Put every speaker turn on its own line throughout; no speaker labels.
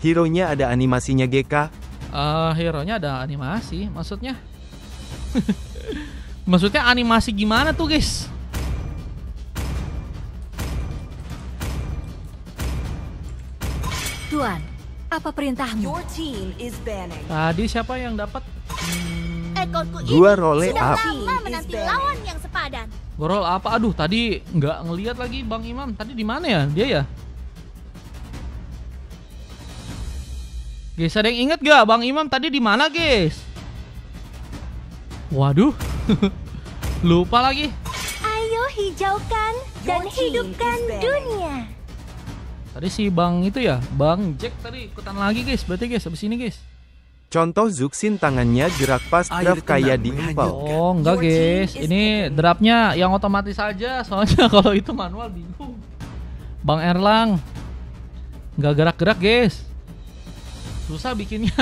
Hero-nya ada animasinya GK?
Hero-nya ada animasi, maksudnya? Maksudnya animasi gimana tuh guys?
Tuan, apa perintahmu?
Your team is banning.
Tadi siapa yang dapat?
Ekorku ini
Gua roll
sudah
up.
lama menanti lawan yang sepadan.
Gorol apa? Aduh, tadi nggak ngelihat lagi Bang Imam. Tadi di mana ya dia ya? Guys, ada yang inget gak Bang Imam tadi di mana guys? Waduh, lupa lagi.
Ayo hijaukan dan hidupkan dunia.
Tadi si Bang itu ya, Bang Jack tadi ikutan lagi guys. Berarti guys, habis ini guys.
Contoh Zuxin tangannya gerak pas draft kayak di empal.
Oh enggak guys, ini draftnya yang otomatis aja. Soalnya kalau itu manual bingung. Bang Erlang nggak gerak-gerak guys. Susah bikinnya.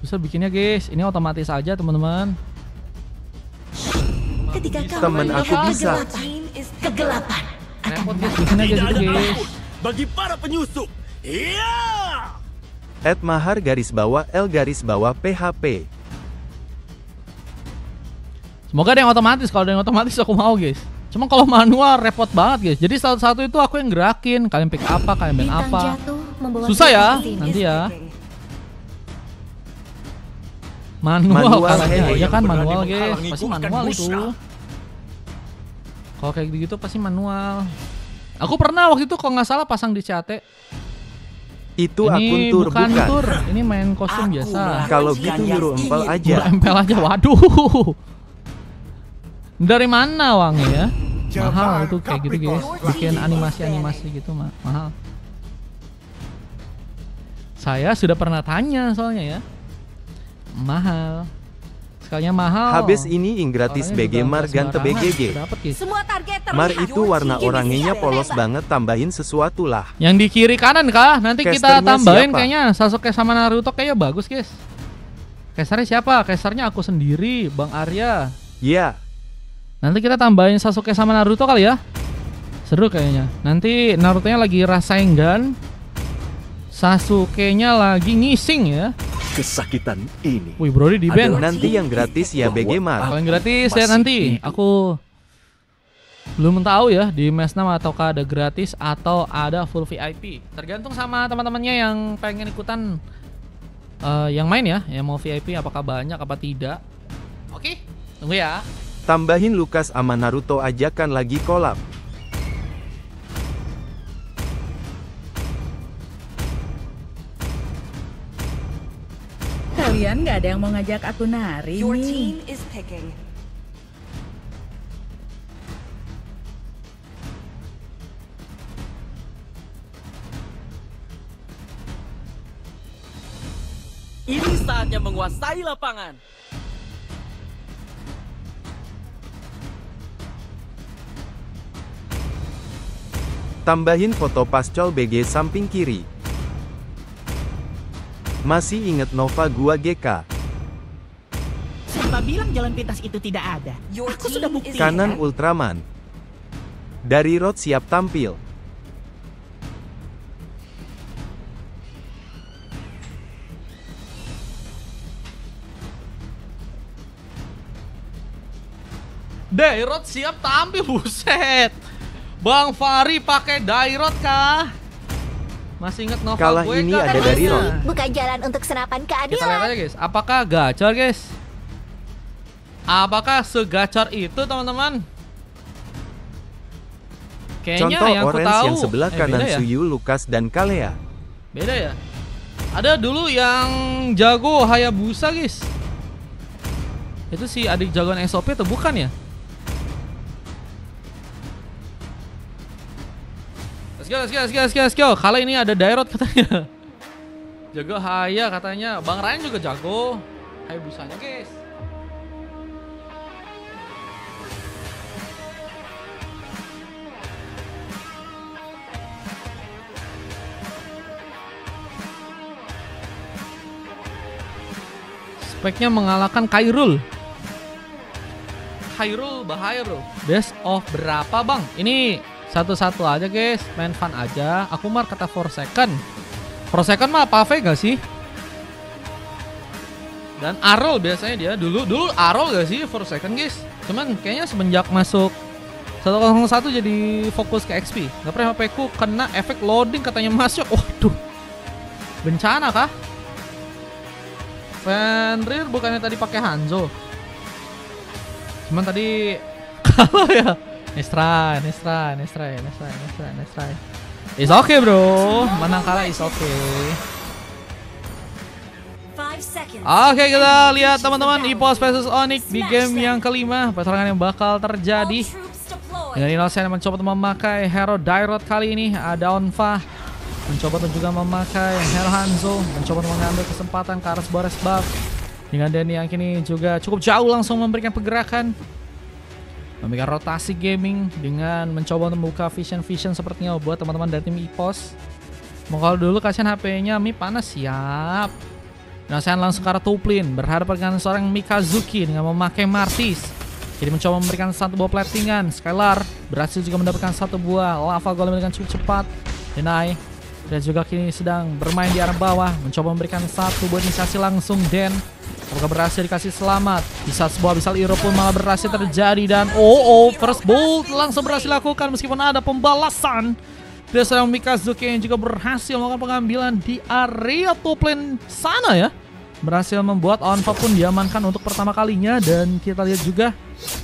Susah bikinnya guys. Ini otomatis aja teman-teman.
Ketika kau
Temen aku
melihat
bisa.
kegelapan akan
Repot guys, bikinnya aja gitu guys.
Bagi para penyusup. Iya.
@mahar _L _PHP.
Semoga ada yang otomatis. Kalau ada yang otomatis aku mau guys. Cuma kalau manual repot banget guys. Jadi satu-satu itu aku yang gerakin. Kalian pick apa, kalian main
bintang
apa.
jatuh membawa
Susah ya
tim.
nanti ya. Manual
Manual,
kalahnya.
hei,
Ya kan
yang
manual
berani
guys.
menghalangi
Pasti
gua akan
manual itu.
musnah.
Kalau kayak gitu pasti manual. Aku pernah waktu itu kalau nggak salah pasang di CAT.
Itu akun
Ini
tur
bukan
bukan.
tur, ini main kostum biasa.
Kalau gitu nyuruh empel aja.
Empel aja, waduh. Dari mana uangnya ya? Mahal itu kayak gitu guys. Bikin animasi-animasi gitu mahal. Saya sudah pernah tanya soalnya ya. Mahal. Sekalinya mahal.
Habis ini ing gratis
Orangnya
BG
juga
Mar
nggak
ganti
sembarangan.
BGG.
Semua target terlihat.
Mar itu warna orangnya polos banget, tambahin sesuatu lah.
Yang di kiri kanan kah? Nanti kita
Casternya
tambahin
siapa?
kayaknya Sasuke sama Naruto kayaknya bagus guys. Casternya siapa? Casternya aku sendiri, Bang Arya.
Ya,
Nanti kita tambahin Sasuke sama Naruto kali ya. Seru kayaknya. Nanti Naruto-nya lagi Rasengan, Sasuke-nya lagi ngising ya.
Kesakitan ini.
Wih, Brody di band.
nanti yang gratis ya BG Mar.
Kalau yang gratis ya nanti. Aku belum tahu ya di Mesnam ataukah ada gratis atau ada full VIP. Tergantung sama teman-temannya yang pengen ikutan yang main ya, yang mau VIP apakah banyak apa tidak. Oke, tunggu ya.
Tambahin Lukas sama Naruto ajakan lagi collab.
Kalian nggak ada yang mau ngajak aku nari
Your
nih.
team is picking.
Ini saatnya menguasai lapangan.
Tambahin foto pascol BG samping kiri. Masih inget Nova gua GK.
Siapa bilang jalan pintas itu tidak ada?
Your
Aku
team
sudah
is
buktikan.
Kanan Ultraman. Dari Rod siap tampil.
Dairot siap tampil, buset. Bang Fahri pakai Dairot kah? Masih inget Nova
Kalah
gue
ini
nggak?
ada dari
Katanya.
Rod.
Bukan jalan untuk senapan
Kita lihat
keadilan.
aja guys, apakah gacor guys? Apakah segacor itu teman-teman? Kayaknya
Contoh
yang aku
orange
tahu
yang sebelah kanan
beda ya?
Suyu, Lukas, dan Kalea.
Beda ya? Ada dulu yang jago Hayabusa guys. Itu si adik jagoan SOP atau bukan ya? Let's go. Kali ini ada Dairot katanya. Jago Haya katanya. Bang Ryan juga jago Hayabusanya guys. Speknya mengalahkan Khairul. Khairul Bahairul. Best of berapa bang? Ini satu-satu aja guys, main fun aja. Aku mar kata 4 second. For second mah Pave gak sih? Dan Arol biasanya dia dulu Arol gak sih for second guys? Cuman kayaknya semenjak masuk 101 jadi fokus ke XP. Gak pernah HP ku kena efek loading katanya masuk. Waduh. Bencana kah? Fenrir bukannya tadi pakai Hanzo. Cuman tadi kalau ya nice try. It's okay bro. Menang kalah is okay.
5 seconds.
Oke, kita lihat teman-teman EPOS versus Onyx di game yang kelima. Pertarungan yang bakal terjadi. Dengan Innocent yang mencoba untuk memakai hero Dairot kali ini. Ada Onfa mencoba untuk juga memakai hero Hanzo, mencoba untuk mengambil kesempatan ke arah Boris buff. Dengan Denny yang kini juga cukup jauh langsung memberikan pergerakan, memberikan rotasi gaming dengan mencoba untuk membuka vision sepertinya buat teman-teman dari tim EPOS. Mau kalau dulu kasihan HP-nya Mi panas, siap. Innocent langsung ke arah top lane, berhadapan dengan seorang Mikazuki dengan memakai Martis. Jadi mencoba memberikan satu buah platingan. Skylar berhasil juga mendapatkan satu buah lava golem dengan cukup cepat. Denai dan juga kini sedang bermain di arah bawah, mencoba memberikan satu buah inisiasi langsung. Den apakah berhasil dikasih selamat? Di saat sebuah Abyssal Hero pun malah berhasil terjadi. Dan first bolt langsung berhasil lakukan meskipun ada pembalasan dari seorang Mikazuki yang juga berhasil melakukan pengambilan di area top lane sana ya. Berhasil membuat Onfa pun diamankan untuk pertama kalinya. Dan kita lihat juga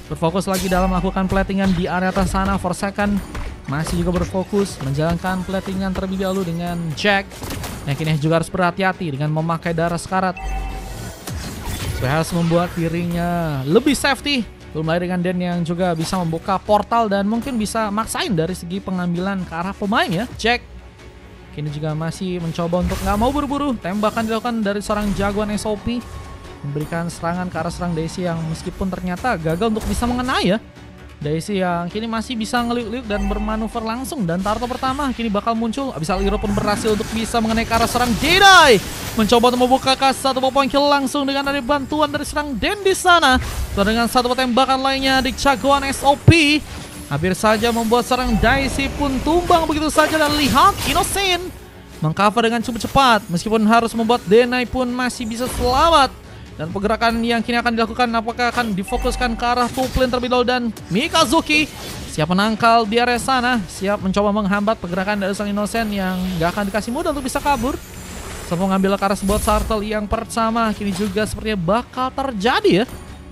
berfokus lagi dalam melakukan platingan di area atas sana. For second masih juga berfokus menjalankan platingan terlebih dahulu dengan Jack. Yang kini juga harus berhati-hati dengan memakai darah sekarat supaya harus membuat dirinya lebih safety. Belum lagi dengan Den yang juga bisa membuka portal dan mungkin bisa maksain dari segi pengambilan ke arah pemain ya. Jack kini juga masih mencoba untuk nggak mau buru-buru. Tembakan dilakukan dari seorang jagoan SOP, memberikan serangan ke arah serang Daisy yang meskipun ternyata gagal untuk bisa mengenai ya. Daisy yang kini masih bisa ngeliuk-liuk dan bermanuver langsung. Dan turtle pertama kini bakal muncul. Abyssal Hero pun berhasil untuk bisa mengenai ke arah serang Jedi. Mencoba untuk membuka satu poin kill langsung dengan ada bantuan dari serang Den di sana. Dengan satu tembakan lainnya di jagoan SOP, hampir saja membuat serang Daisy pun tumbang begitu saja. Dan lihat Innocent mengcover dengan cukup cepat meskipun harus membuat Denai pun masih bisa selamat. Dan pergerakan yang kini akan dilakukan apakah akan difokuskan ke arah top lane terlebih dahulu. Dan Mikazuki siap menangkal di area sana, siap mencoba menghambat pergerakan dari sang Innocent yang gak akan dikasih mudah untuk bisa kabur. Sampai mengambil ke arah sebuah turtle yang pertama kini juga sepertinya bakal terjadi ya.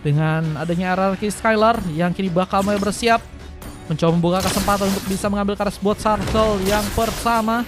Dengan adanya hierarki Skylar yang kini bakal mulai bersiap mencoba membuka kesempatan untuk bisa mengambil ke arah sebuah turtle yang pertama.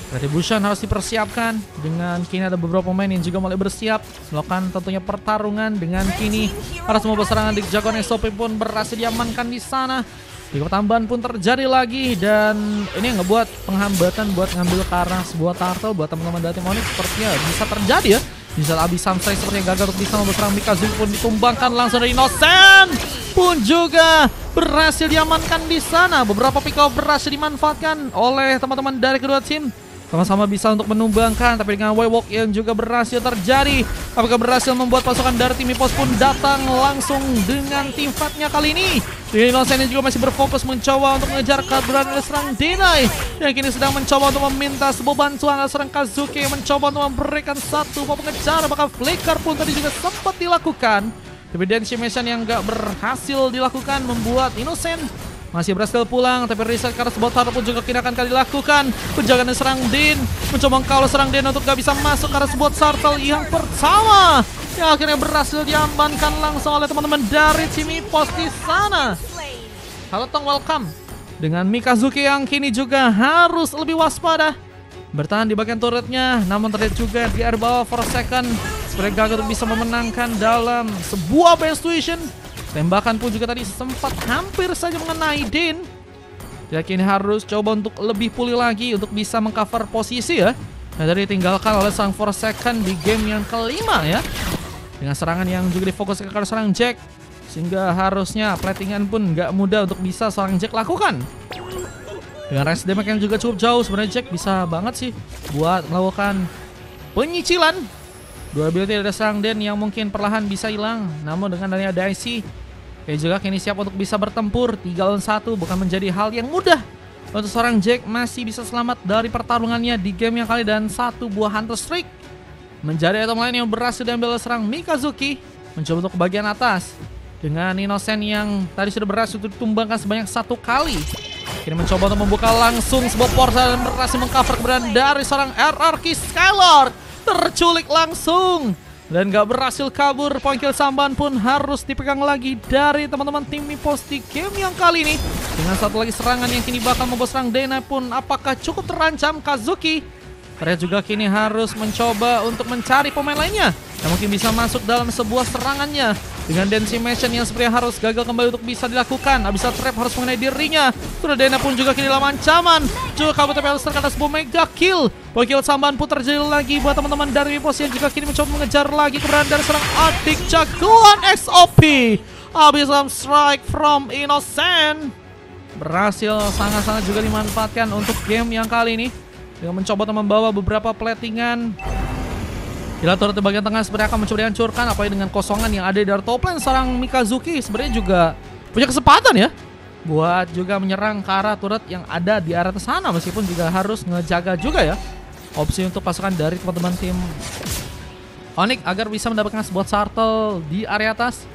Retribution harus dipersiapkan dengan kini ada beberapa pemain yang juga mulai bersiap melakukan tentunya pertarungan. Dengan kini para semua serangan di jagoan SOP pun berhasil diamankan di sana. Di tambahan pun terjadi lagi dan ini ngebuat penghambatan buat ngambil ke arah sebuah turtle buat teman-teman dari tim Onyx sepertinya bisa terjadi ya. Di saat Abi Samsai sepertinya gagal untuk bisa memberserang Mikazuki pun ditumbangkan langsung dari Innocent pun juga berhasil diamankan di sana. Beberapa pick off berhasil dimanfaatkan oleh teman-teman dari kedua tim. Sama-sama bisa untuk menumbangkan, tapi dengan Waywalk yang juga berhasil terjadi. Apakah berhasil membuat pasukan dari tim EPOS pun datang langsung dengan tim fightnya kali ini. Innocent juga masih berfokus mencoba untuk mengejar keberadaan dari serang Denai yang kini sedang mencoba untuk meminta sebuah bantuan dari serang Kazuki yang mencoba untuk memberikan satu pengejar. Apakah flicker pun tadi juga sempat dilakukan, tapi Denshy Mission yang gak berhasil dilakukan membuat Innocent masih berhasil pulang. Tapi reset karena sebuah turtle pun juga kini akan dilakukan. Penjagaan serang Din mencoba mengkawal serang Den untuk gak bisa masuk karena sebuah turtle yang pertama yang akhirnya berhasil diamankan langsung oleh teman-teman dari tim EPOS di sana. Halo Tong, welcome. Dengan Mikazuki yang kini juga harus lebih waspada, bertahan di bagian turretnya, namun terlihat juga di area bawah for second mereka gagal untuk bisa memenangkan dalam sebuah best situation. Tembakan pun juga tadi sempat hampir saja mengenai Din. Dia kini harus coba untuk lebih pulih lagi untuk bisa mengcover posisi ya. Nah, tadi ditinggalkan oleh sang for second di game yang kelima ya. Dengan serangan yang juga difokuskan ke serang Jack, sehingga harusnya platingan pun nggak mudah untuk bisa seorang Jack lakukan. Dengan range damage yang juga cukup jauh, sebenarnya Jack bisa banget sih buat melakukan penyicilan. Dua ability dari serang Den yang mungkin perlahan bisa hilang, namun dengan adanya Daisy, dia juga kini siap untuk bisa bertempur. 3 lawan 1 bukan menjadi hal yang mudah untuk seorang Jack masih bisa selamat dari pertarungannya di game yang kali, dan satu buah Hunter Streak menjadi item lain yang berhasil diambil oleh serang Mikazuki. Mencoba untuk ke bagian atas dengan Innocent yang tadi sudah berhasil ditumbangkan sebanyak 1 kali. Kini mencoba untuk membuka langsung sebuah portal dan berhasil mengcover keberadaan dari seorang RRQ Skylar. Terculik langsung dan gak berhasil kabur. Poin kill Samban pun harus dipegang lagi dari teman-teman tim Mipos di game yang kali ini. Dengan satu lagi serangan yang kini bakal membuat serang Dena pun apakah cukup terancam. Kazuki ternyata juga kini harus mencoba untuk mencari pemain lainnya yang mungkin bisa masuk dalam sebuah serangannya. Dengan Decimation yang sepertinya harus gagal kembali untuk bisa dilakukan. Abisa Trap harus mengenai dirinya. Sudah Dena pun juga kini dalam ancaman. Juga kabut tapi harus terkena sebuah mega kill. Poin kill Samban pun terjadi lagi buat teman-teman dari Mipos yang juga kini mencoba mengejar lagi keberadaan dari serang adik jagoan XOP. Abisa Strike from Innocent berhasil sangat-sangat juga dimanfaatkan untuk game yang kali ini dengan mencoba untuk membawa beberapa platingan. Gila turret di bagian tengah sebenarnya akan mencoba dihancurkan, apalagi dengan kosongan yang ada dari top lane. Serang Mikazuki sebenarnya juga punya kesempatan ya buat juga menyerang ke arah turret yang ada di arah sana, meskipun juga harus ngejaga juga ya opsi untuk pasukan dari teman-teman tim Onyx agar bisa mendapatkan sebuah turtle di area atas.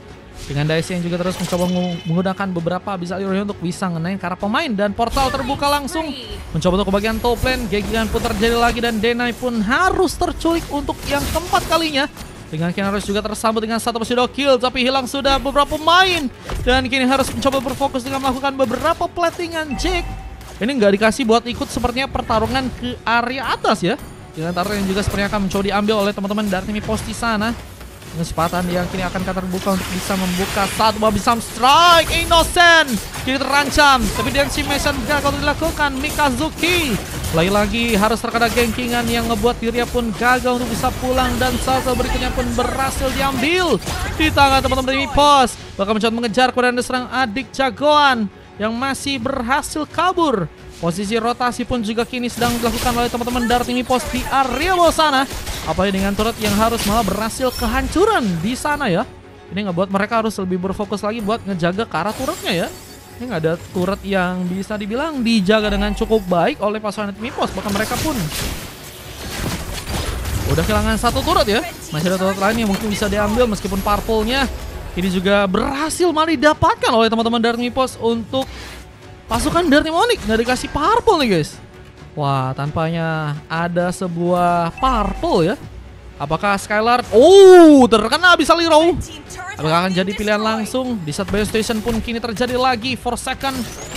Dengan Daisy yang juga terus mencoba menggunakan beberapa Abyssal Hero untuk bisa ngenain ke arah pemain, dan portal terbuka langsung. Mencoba untuk ke bagian top lane, Gegigan pun terjadi lagi dan Denai pun harus terculik untuk yang keempat kalinya. Dengan kini harus juga tersambut dengan satu pseudo kill, tapi hilang sudah beberapa pemain. Dan kini harus mencoba berfokus dengan melakukan beberapa platingan Jack. Ini nggak dikasih buat ikut sepertinya pertarungan ke area atas ya. Dengan target yang juga sepertinya akan mencoba diambil oleh teman-teman dari tim Mipos di sana. Kesempatan yang kini akan terbuka untuk bisa membuka satu Abysal Strike. Innocent kini terancam, tapi Decimation gagal dilakukan. Mikazuki lagi-lagi harus terkena gankingan yang ngebuat dirinya pun gagal untuk bisa pulang, dan salto berikutnya pun berhasil diambil di tangan teman-teman dari Mipos. Bakal mencoba mengejar kepada serang adik jagoan yang masih berhasil kabur. Posisi rotasi pun juga kini sedang dilakukan oleh teman-teman dari tim Mipos di area bawah sana. Apalagi dengan turret yang harus malah berhasil kehancuran di sana ya. Ini ngebuat mereka harus lebih berfokus lagi buat ngejaga ke arah turretnya ya. Ini nggak ada turret yang bisa dibilang dijaga dengan cukup baik oleh pasukan tim Mipos. Bahkan mereka pun udah kehilangan satu turret ya. Masih ada turret lain yang mungkin bisa diambil, meskipun purple-nya ini juga berhasil malah didapatkan oleh teman-teman dari Mipos untuk pasukan dari tim Onyx. Nggak dikasih purple nih guys. Wah, tampaknya ada sebuah purple ya. Apakah Skylar? Oh, terkena Abyssal Hero. Apakah akan jadi pilihan langsung? Di saat Bio Station pun kini terjadi lagi. For second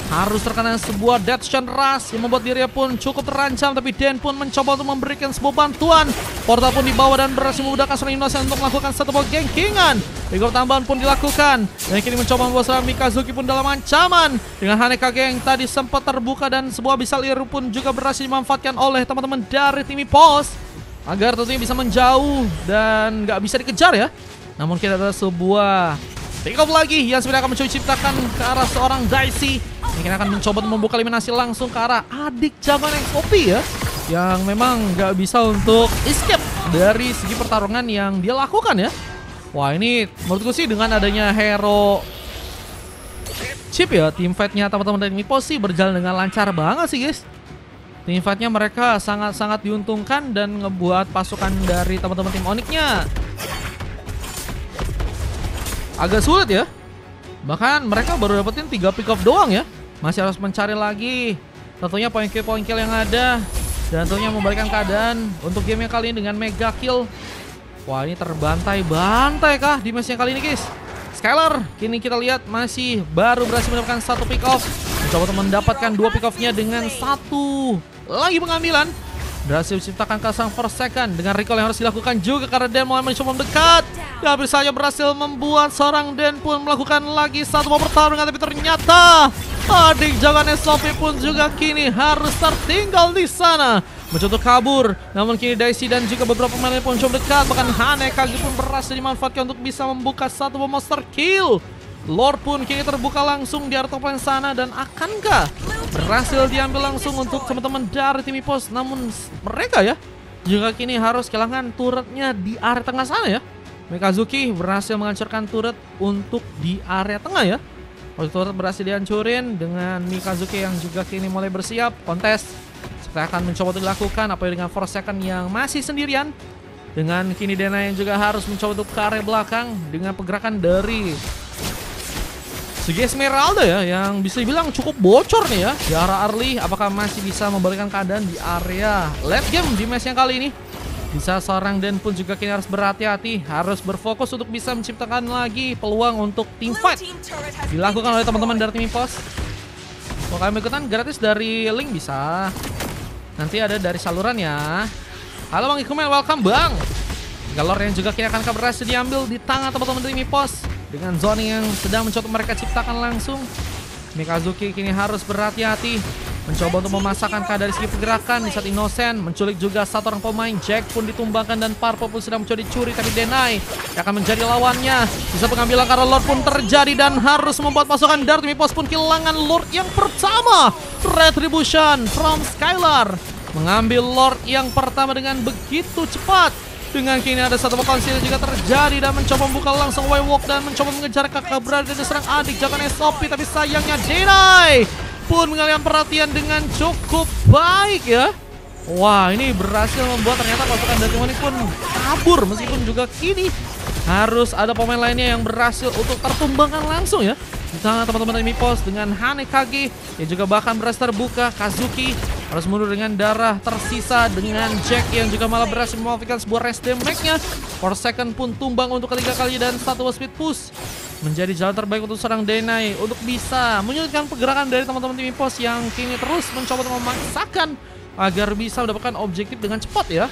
harus terkena sebuah Death Shot Rush yang membuat dirinya pun cukup terancam. Tapi Den pun mencoba untuk memberikan sebuah bantuan. Portal pun dibawa dan berhasil memudahkan seorang Innocent untuk melakukan satu buah gankingan. Bigger tambahan pun dilakukan. Dan kini mencoba membuat seorang Mikazuki pun dalam ancaman. Dengan Hanekage yang tadi sempat terbuka, dan sebuah Abyssal Hero pun juga berhasil dimanfaatkan oleh teman-teman dari tim Mipos agar tentunya bisa menjauh dan nggak bisa dikejar ya. Namun kita ada sebuah pick up lagi yang sebenarnya akan mencoba ciptakan ke arah seorang Daisy. Ini akan mencoba untuk membuka eliminasi langsung ke arah adik jagoan XOP ya, yang memang nggak bisa untuk escape dari segi pertarungan yang dia lakukan ya. Wah, ini menurutku sih dengan adanya hero chip ya, team fight-nya teman-teman dari Mipos sih berjalan dengan lancar banget sih guys. Team fight-nya mereka sangat-sangat diuntungkan dan ngebuat pasukan dari teman-teman tim Onyx-nya agak sulit ya. Bahkan mereka baru dapetin 3 pick off doang ya. Masih harus mencari lagi tentunya poin kill yang ada, dan tentunya membalikan keadaan untuk game yang kali ini dengan mega kill. Wah, ini terbantai-bantai kah di match yang kali ini guys. Skylar kini kita lihat masih baru berhasil mendapatkan satu pick off. Mencoba untuk mendapatkan 2 pick off-nya dengan satu lagi pengambilan. Berhasil menciptakan kesan per second dengan recall yang harus dilakukan juga karena Den mulai mencoba mendekat. Tapi saja berhasil membuat seorang Den pun melakukan lagi satu pertarungan, tapi ternyata adik jagoan SOP pun juga kini harus tertinggal di sana. Mencoba kabur, namun kini Daisy dan juga beberapa pemain pun coba dekat. Bahkan Hanekage pun berhasil dimanfaatkan untuk bisa membuka satu monster kill. Lord pun kini terbuka langsung di area top lane sana, dan akankah berhasil diambil langsung untuk teman-teman dari tim Mipos. Namun mereka ya juga kini harus kehilangan turretnya di area tengah sana ya. Mikazuki berhasil menghancurkan turret untuk di area tengah ya. Turret berhasil dihancurin dengan Mikazuki yang juga kini mulai bersiap. Kontes seperti akan mencoba untuk dilakukan, apa dengan Forsaken yang masih sendirian. Dengan kini Dena yang juga harus mencoba untuk ke area belakang dengan pergerakan dari segi Esmeralda ya, yang bisa dibilang cukup bocor nih ya di arah early. Apakah masih bisa membalikan keadaan di area late game di match yang kali ini? Bisa seorang Den pun juga kini harus berhati-hati, harus berfokus untuk bisa menciptakan lagi peluang untuk team fight dilakukan oleh teman-teman dari tim Impos. Kalau kalian ikutan gratis dari link bisa, nanti ada dari saluran ya. Halo Bang Ikumen, welcome Bang. Galor yang juga kini akan berhasil diambil di tangan teman-teman dari Impos dengan zoning yang sedang mencoba mereka ciptakan langsung. Mikazuki kini harus berhati-hati, mencoba untuk memasakkan keadaan dari segi pergerakan. Di saat Innocent menculik juga satu orang pemain. Jack pun ditumbangkan dan Parpo pun sedang mencoba dicuri, tapi Denai yang akan menjadi lawannya. Bisa pengambilan karena Lord pun terjadi dan harus membuat pasukan dari tim Impos pun kehilangan Lord yang pertama. Retribution from Skylar mengambil Lord yang pertama dengan begitu cepat. Dengan kini ada satu potensi yang juga terjadi dan mencoba membuka langsung Waywalk dan mencoba mengejar kakak berada dan serang adik jangan SOP, tapi sayangnya Denai pun mengalihkan perhatian dengan cukup baik ya. Wah, ini berhasil membuat ternyata pasukan dari tim pun kabur, meskipun juga kini harus ada pemain lainnya yang berhasil untuk tertumbangkan langsung ya di tangan teman-teman dari Mipos dengan Hanekage yang juga bahkan berhasil terbuka. Kazuki harus mundur dengan darah tersisa, dengan Jack yang juga malah berhasil memastikan sebuah rest damage-nya. Forsaken pun tumbang untuk ketiga kali dan satu speed push menjadi jalan terbaik untuk serang Denai untuk bisa menyulitkan pergerakan dari teman-teman tim Impos yang kini terus mencoba untuk memaksakan agar bisa mendapatkan objektif dengan cepat ya.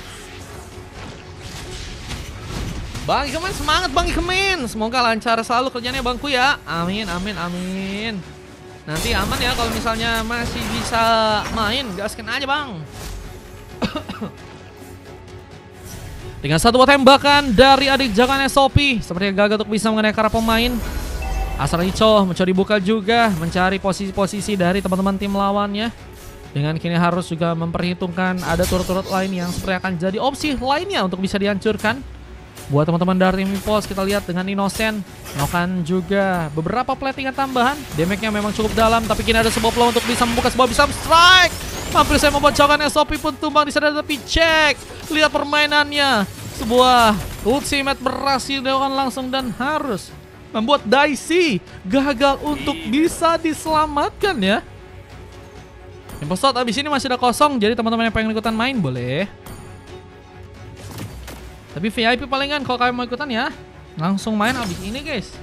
Bang Ikemen, semangat Bang Ikemen, semoga lancar selalu kerjanya Bangku ya. Amin, amin, amin. Nanti aman ya kalau misalnya masih bisa main, gaskan aja Bang. Dengan satu tembakan dari adik jangan SOP, sepertinya gagal untuk bisa mengenai arah pemain. Asal Icho mencoba dibuka juga, mencari posisi-posisi dari teman-teman tim lawannya. Dengan kini harus juga memperhitungkan ada turut-turut lain yang seperti akan jadi opsi lainnya untuk bisa dihancurkan. Buat teman-teman dari tim Impos, kita lihat dengan Innocent melakukan juga beberapa platingan tambahan. Damage-nya memang cukup dalam, tapi kini ada sebuah peluang untuk bisa membuka sebuah bisa strike. Hampir saya membacakan SOP pun tumbang di sana, tapi cek lihat permainannya. Sebuah ultimate berhasil dilakukan langsung dan harus membuat Dicey gagal untuk bisa diselamatkan ya. Impos slot abis ini masih ada kosong, jadi teman-teman yang pengen ikutan main boleh. Tapi VIP palingan kalau kalian mau ikutan ya, langsung main abis ini guys.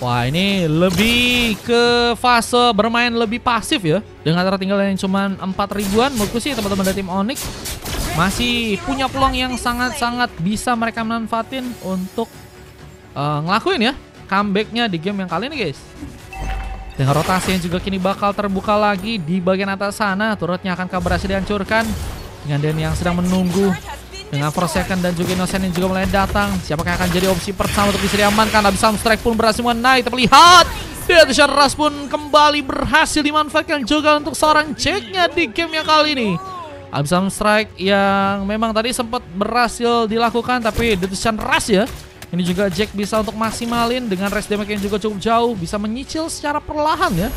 Wah, ini lebih ke fase bermain lebih pasif ya, dengan tertinggal yang cuma 4 ribuan. Menurutku sih teman-teman dari tim Onyx masih punya peluang yang sangat-sangat bisa mereka manfaatin untuk ngelakuin ya comebacknya di game yang kali ini guys. Dengan rotasi yang juga kini bakal terbuka lagi di bagian atas sana, turretnya akan berhasil dihancurkan. Dengan Den yang sedang menunggu, dengan Forsaken dan juga Innocent yang juga mulai datang. Siapakah akan jadi opsi pertama untuk bisa diamankan? Abyssal Strike pun berhasil mengenai. Terlihat Deathshan Rush pun kembali berhasil dimanfaatkan juga untuk seorang Jack-nya di game yang kali ini. Abyssal Strike yang memang tadi sempat berhasil dilakukan, tapi Deathshan Rush ya, ini juga Jack bisa untuk maksimalin dengan rest damage yang juga cukup jauh, bisa menyicil secara perlahan ya.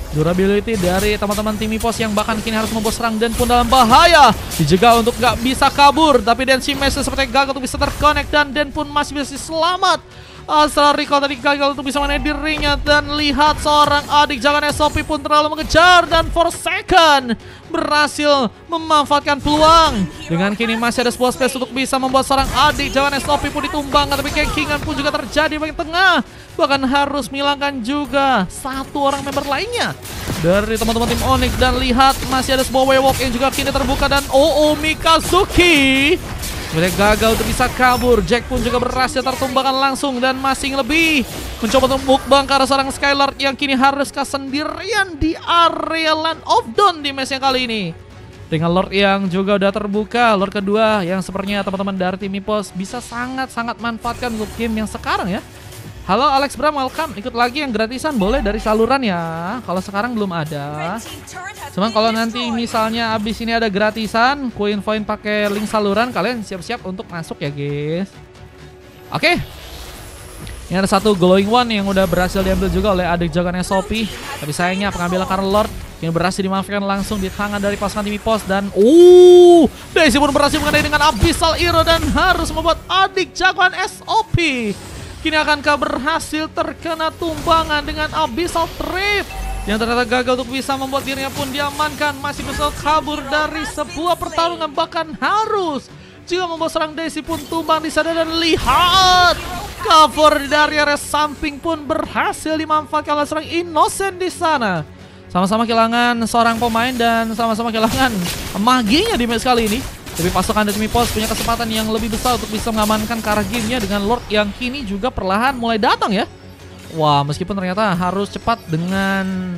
Durability dari teman-teman tim Impos yang bahkan kini harus membuat serang Dan pun dalam bahaya. Dijaga untuk gak bisa kabur, tapi Dan Shimesu seperti gagal untuk bisa terconnect dan Dan pun masih bisa selamat. Asal Recall tadi gagal untuk bisa menaik dirinya, dan lihat seorang adik jangan SOP pun terlalu mengejar dan Forsaken berhasil memanfaatkan peluang. Dengan kini masih ada sebuah space untuk bisa membuat seorang adik jangan SOP pun ditumbangkan, tapi Kenkingan pun juga terjadi di bagian tengah. Bahkan harus menghilangkan juga satu orang member lainnya dari teman-teman tim Onyx, dan lihat masih ada sebuah Waywalk yang juga kini terbuka dan Mikazuki mereka gagal untuk bisa kabur. Jack pun juga berhasil tertumbangkan langsung dan masing lebih mencoba untuk mukbang ke arah seorang Skylar yang kini harus kesendirian di area Land of Dawn di match yang kali ini. Dengan Lord yang juga udah terbuka, Lord kedua yang sepertinya teman-teman dari tim Impos bisa sangat-sangat manfaatkan untuk game yang sekarang ya. Halo Alex Bram, welcome. Ikut lagi yang gratisan boleh dari saluran ya. Kalau sekarang belum ada. Cuman kalau nanti misalnya abis ini ada gratisan, ku infoin pakai link saluran, kalian siap-siap untuk masuk ya guys. Oke. Ini ada satu glowing one yang udah berhasil diambil juga oleh adik jagoan SOP. Tapi sayangnya pengambilan Karl Lord yang berhasil dimanfaatkan langsung di tangan dari pasukan tim EPOS. Dan Daisy pun berhasil mengenai dengan Abyssal Hero dan harus membuat adik jagoan SOP kini akankah berhasil terkena tumbangan dengan Abyssal Trip yang ternyata gagal untuk bisa membuat dirinya pun diamankan. Masih bisa kabur dari sebuah pertarungan, bahkan harus juga membawa serang Daisy pun tumbang di sana. Dan lihat, cover dari area samping pun berhasil dimanfaatkan oleh serang Innocent di sana. Sama-sama kehilangan seorang pemain dan sama-sama kehilangan maginya di match kali ini. Tapi pasukan dari tim EPOS punya kesempatan yang lebih besar untuk bisa mengamankan ke arah gamenya dengan Lord yang kini juga perlahan mulai datang ya. Wah, meskipun ternyata harus cepat dengan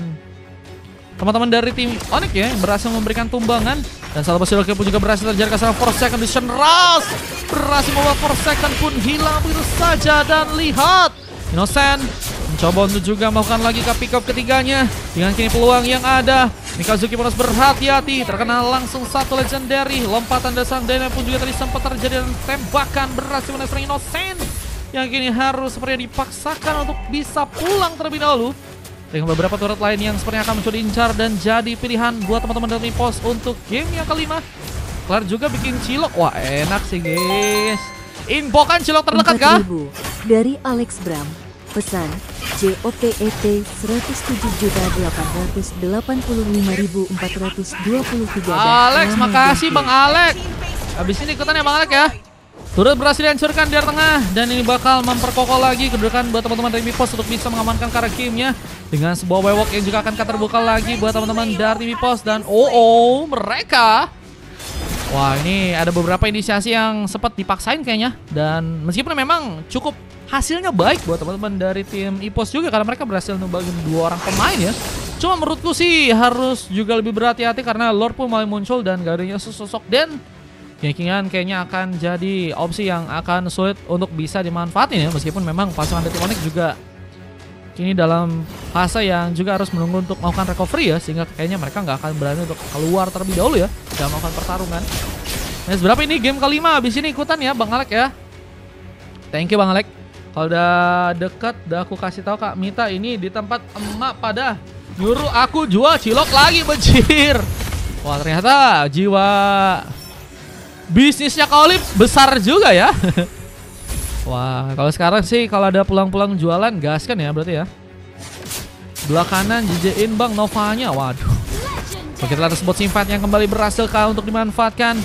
teman-teman dari tim Onyx ya yang berhasil memberikan tumbangan. Dan salah satu kill pun juga berhasil terjadi kesalahan Forsaken di Shenraz. Berhasil membuat Forsaken pun hilang begitu saja. Dan lihat, Innocent mencoba untuk juga melakukan lagi pick up ketiganya. Dengan kini peluang yang ada, Mikazuki harus berhati-hati. Terkena langsung satu legendary. Lompatan dari sang Dana pun juga tadi sempat terjadi dan tembakan berhasil menyerang Innocent yang kini harus sepertinya dipaksakan untuk bisa pulang terlebih dahulu. Dengan beberapa turret lain yang sepertinya akan mencoba diincar dan jadi pilihan buat teman-teman dari EPOS untuk game yang kelima. Kelar juga bikin cilok. Wah, enak sih guys. Infokan cilok terdekat kah?
4.000 dari Alex Bram. Pesan JOPET 107.885.423.
Alex, makasih Bang Alex. Habis ini ikutan ya Bang Alex ya. Turret berhasil dihancurkan di area tengah dan ini bakal memperkokoh lagi kedudukan buat teman-teman dari EPOS untuk bisa mengamankan karena gamenya dengan sebuah wewok yang juga akan terbuka lagi buat teman-teman dari EPOS. Dan mereka, wah, ini ada beberapa inisiasi yang sempat dipaksain kayaknya. Dan meskipun memang cukup hasilnya baik buat teman-teman dari tim EPOS juga karena mereka berhasil numbangin 2 orang pemain ya. Cuma menurutku sih harus juga lebih berhati-hati karena Lord pun mulai muncul dan gak adanya sosok Den. Gankingan kayaknya akan jadi opsi yang akan sulit untuk bisa dimanfaatin ya. Meskipun memang pasukan dari Onyx juga kini dalam fase yang juga harus menunggu untuk melakukan recovery ya. Sehingga kayaknya mereka nggak akan berani untuk keluar terlebih dahulu ya dalam melakukan pertarungan. Nah, seberapa ini game kelima, abis ini ikutan ya Bang Alek ya. Thank you Bang Alek. Kalau udah deket, udah aku kasih tahu Kak Mita ini di tempat emak pada nyuruh aku jual cilok lagi bejir. Wah, ternyata jiwa bisnisnya Kaolip besar juga ya. Wah, kalau sekarang sih kalau ada pulang-pulang jualan gas kan ya berarti ya. Belah kanan JJ-in Bang Novanya. Waduh. Begitu ada spot simpat yang kembali berhasil untuk dimanfaatkan.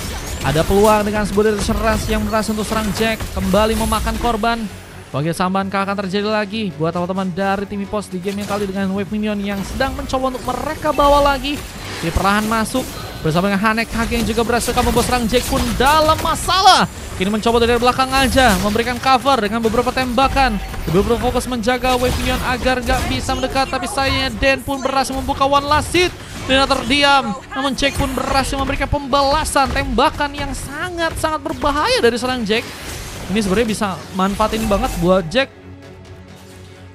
Ada peluang dengan sebuah dari Shenraz yang berhasil untuk serang Jack. Kembali memakan korban. Bagi sambahan akan terjadi lagi buat teman-teman dari tim EPOS di game yang kali dengan wave minion yang sedang mencoba untuk mereka bawa lagi. Di perlahan masuk bersama dengan Hanek Haki yang juga berhasil membuat serang Jack pun dalam masalah. Kini mencoba dari belakang aja memberikan cover dengan beberapa tembakan. Beberapa fokus menjaga wave minion agar gak bisa mendekat. Tapi sayangnya Den pun berhasil membuka one last hit dan terdiam. Namun Jack pun berhasil memberikan pembalasan tembakan yang sangat-sangat berbahaya dari serang Jack. Ini sebenarnya bisa manfaatin banget buat Jack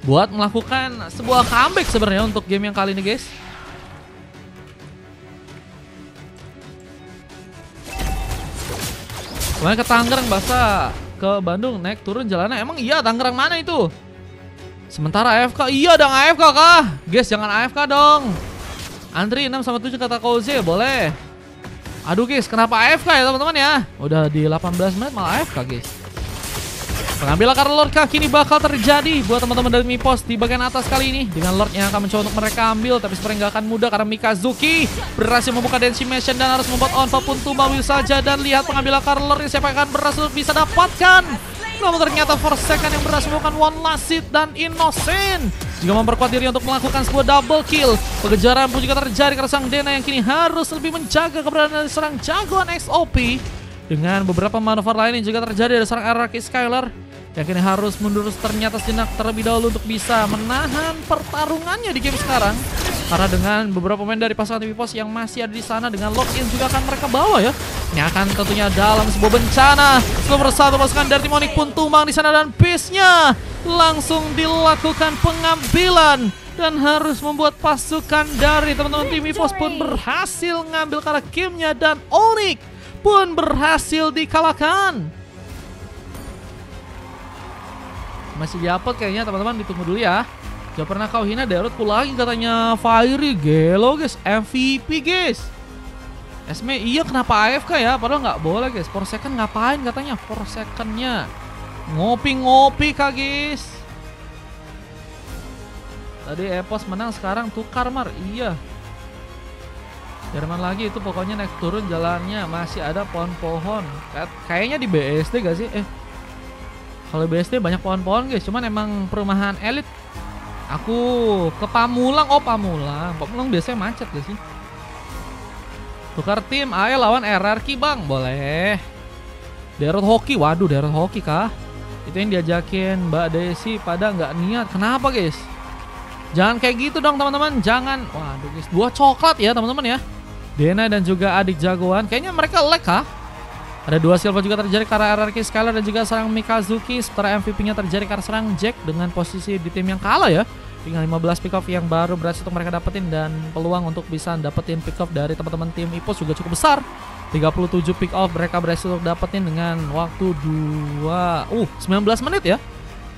buat melakukan sebuah comeback sebenarnya untuk game yang kali ini guys. Kemarin ke Tangerang bahasa ke Bandung naik turun jalannya. Emang iya Tangerang mana itu? Sementara AFK. Iya dong AFK kah? Guys jangan AFK dong. Antri 6 sama 7 kata Koze boleh. Aduh guys kenapa AFK ya teman-teman ya? Udah di 18 menit malah AFK guys. Pengambilan karena Lord kini bakal terjadi buat teman-teman dari EPOS di bagian atas kali ini. Dengan Lord yang akan mencoba untuk mereka ambil. Tapi sebenarnya nggak akan mudah karena Mikazuki berhasil membuka Decimation dan harus membuat Onfa pun tumbang saja. Dan lihat pengambilan karena Lord siapa yang akan berhasil bisa dapatkan. Namun ternyata Forsaken yang berhasil melakukan one last hit dan Innocent juga memperkuat diri untuk melakukan sebuah double kill. Pengejaran pun juga terjadi karena sang Dena yang kini harus lebih menjaga keberadaan dari serang jagoan XOP. Dengan beberapa manuver lain yang juga terjadi dari serang RRQ Skylar yang kini harus mundur ternyata sejenak terlebih dahulu untuk bisa menahan pertarungannya di game sekarang. Karena dengan beberapa pemain dari pasukan EPOS yang masih ada di sana dengan lock-in juga akan mereka bawa ya. Ini akan tentunya dalam sebuah bencana. Nomor 1 pasukan dari tim Onyx pun tumbang di sana dan base-nya langsung dilakukan pengambilan dan harus membuat pasukan dari teman-teman tim EPOS pun berhasil mengambil karena gamenya dan Onyx pun berhasil dikalahkan. Masih diupload kayaknya teman-teman, ditunggu dulu ya. Jangan pernah kau hina Derotku lagi katanya Fiery. Gelo guys, MVP guys. Esme, iya kenapa AFK ya? Padahal nggak boleh guys. 4 second ngapain katanya? 4 secondnya ngopi-ngopi kak guys. Tadi Epos menang, sekarang tukar Mar. Iya. Jerman lagi itu pokoknya naik turun jalannya masih ada pohon-pohon. Kayaknya di BSD gak sih? Kalau BSD banyak pohon-pohon guys. Cuman emang perumahan elit. Aku ke Pamulang. Oh Pamulang. Pamulang biasanya macet gak sih? Tukar tim. Ayo lawan RRQ bang. Boleh. Derot hoki. Waduh Derot hoki kah? Itu yang diajakin Mbak Desi pada nggak niat. Kenapa guys? Jangan kayak gitu dong teman-teman. Jangan. Waduh guys. 2 coklat ya teman-teman ya. Dena dan juga adik jagoan. Kayaknya mereka lag kah? Ada 2 silver juga terjadi karena RRQ Skylar dan juga serang Mikazuki. Sementara MVP-nya terjadi karena serang Jack dengan posisi di tim yang kalah ya. Tinggal 15 pick off yang baru berhasil untuk mereka dapetin. Dan peluang untuk bisa dapetin pick off dari teman-teman tim Ipos juga cukup besar. 37 pick off mereka berhasil untuk dapetin dengan waktu 19 menit ya.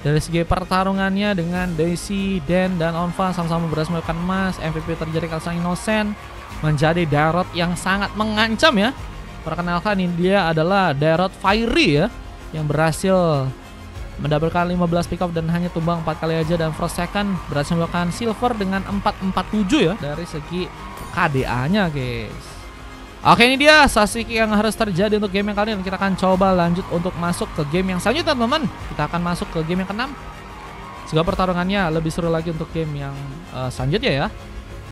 Dari segi pertarungannya dengan Daisy, Dan, dan Onfa sama-sama berhasil melakukan emas. MVP terjadi karena serang Innocent. Menjadi Derot yang sangat mengancam ya. Perkenalkan ini dia adalah Derot Fiery ya, yang berhasil mendapatkan 15 pick off dan hanya tumbang 4 kali aja. Dan Frost Second berhasil melakukan silver dengan 447 ya dari segi KDA nya guys. Oke, ini dia Sasuke yang harus terjadi untuk game yang kali ini. Kita akan coba lanjut untuk masuk ke game yang selanjutnya teman-teman. Kita akan masuk ke game yang ke-6. Semoga pertarungannya lebih seru lagi untuk game yang selanjutnya ya.